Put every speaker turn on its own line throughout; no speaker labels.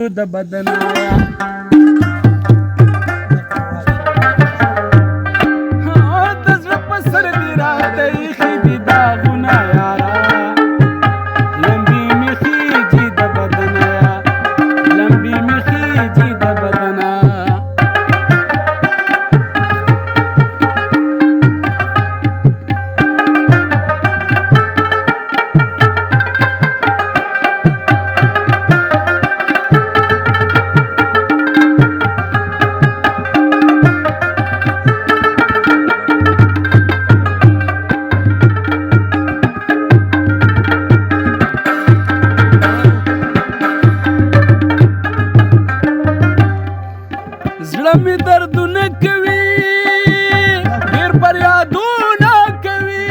د بدنایا د زړه په سر دې راته ایښي دي داغونه یاره لمبې مې خېجي د بدنایا لمبې مې خېجي د بدنایا زړه مې دردونه کوي ډېر فریادونه کوي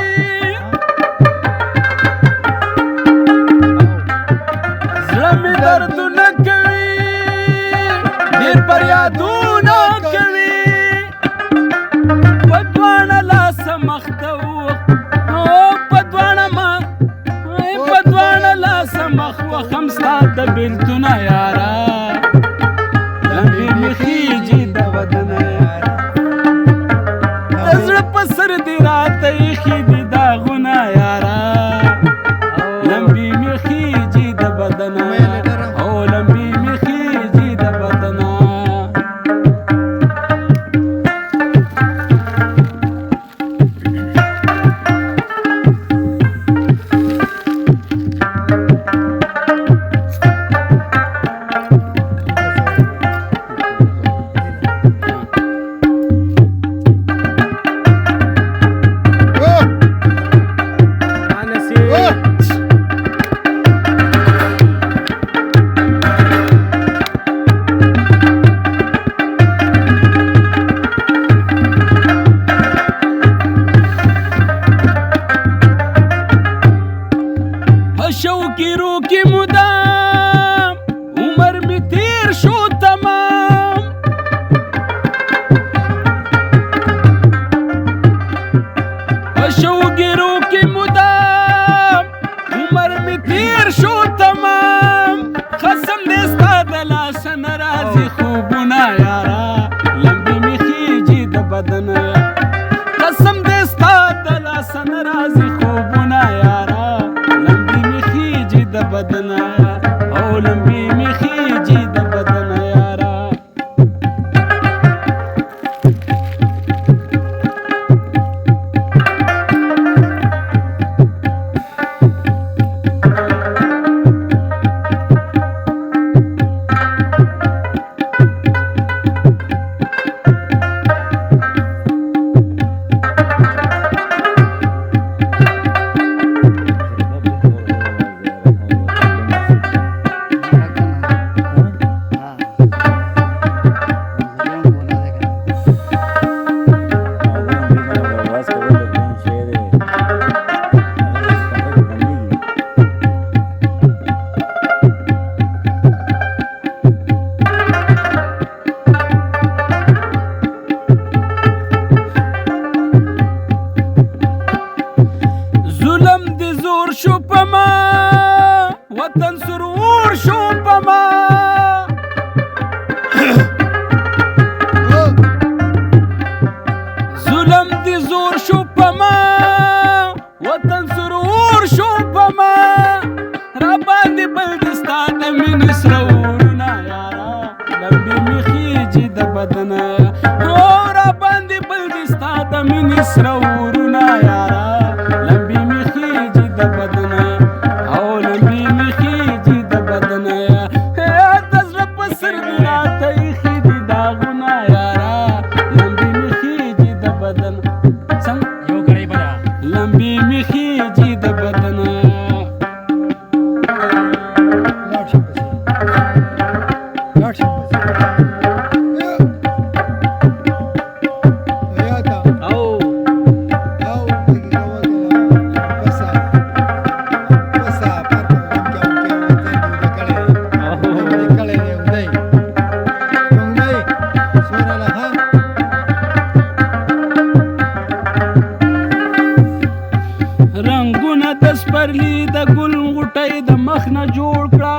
زړه مې دردونه کوي ډېر فریادونه کوي په دواړه لاسه مخ ته په دواړه لاسه مخ وخم ستا د بېلتونه یاره لمبې مې خېجي د بدنه یاره د زړه په سر دې راته ایښي دي داغونه یاره لمبې مې خېجي د بدنه او لمبې مې خېجي د بدنه شوقی روکی مدام عمر می تیر شو تمام شوقی روکی مدام عمر می تیر شو تمام قسم دستا دلاسه نرازی خوبونه یارا لمبی می خیجی د بدنه قسم دستا دلاسه نرازی خوبونه یارا د بدنه او لمبې مې خېجي د بدنه یاره شو پما وطن سرور شو پما ظلم دی زور شو پما وطن سرور شو پما را باندې بل دستا د مینې سرورونه یاره لمبې مې خېجي د بدنه را باندې بل دستا د مینې سرورونه یاره لمبې مې خېجي د بدنه او لمبې مې خېجي د بدنه د زړه په سر دې راته ایښي دي داغونه یاره لمبې مې خېجي د بدنه لمبې مې خېجي د بدنه رنگونه د سپرلی د ګل غوټۍ د مخ نه جوړ کړه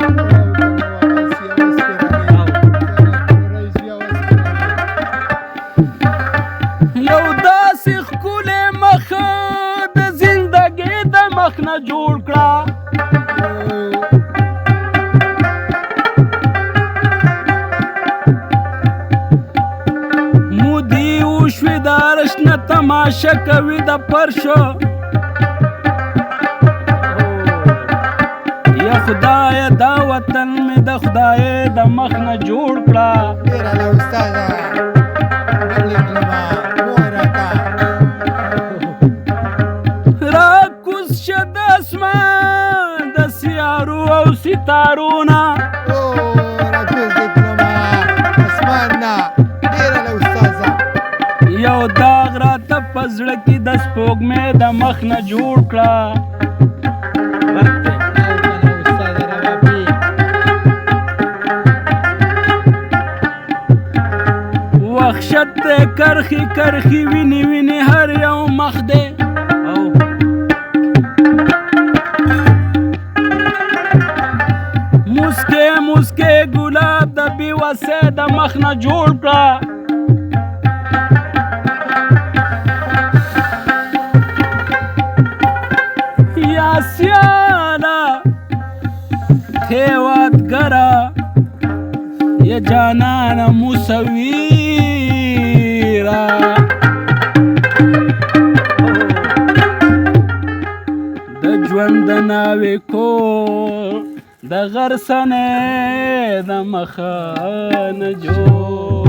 جشن تماشه کوي د پرشو یا خدای دا وطن می د خدای د مخ نه جوړ کړه
ډیره له استاده بلې کلمه مورکا
را کوز شه د اسمان د سیارو او ستارونه
او راکوز دې کلمه اسمان نه ډیره له استاده
یو داغ راته په زړه کې د سپوږمۍ د مخ نه جوړ کړه وحشت دی کرخي کرخي ویني ویني هر یو مخ دی مسکې مسکې ګلاب د بې وسۍ د مخ نه جوړ کړه یا سیاله هیوادګره یا جانان موسویرا د ژوند ناوې کور د غرسنې د مخه نه جوړ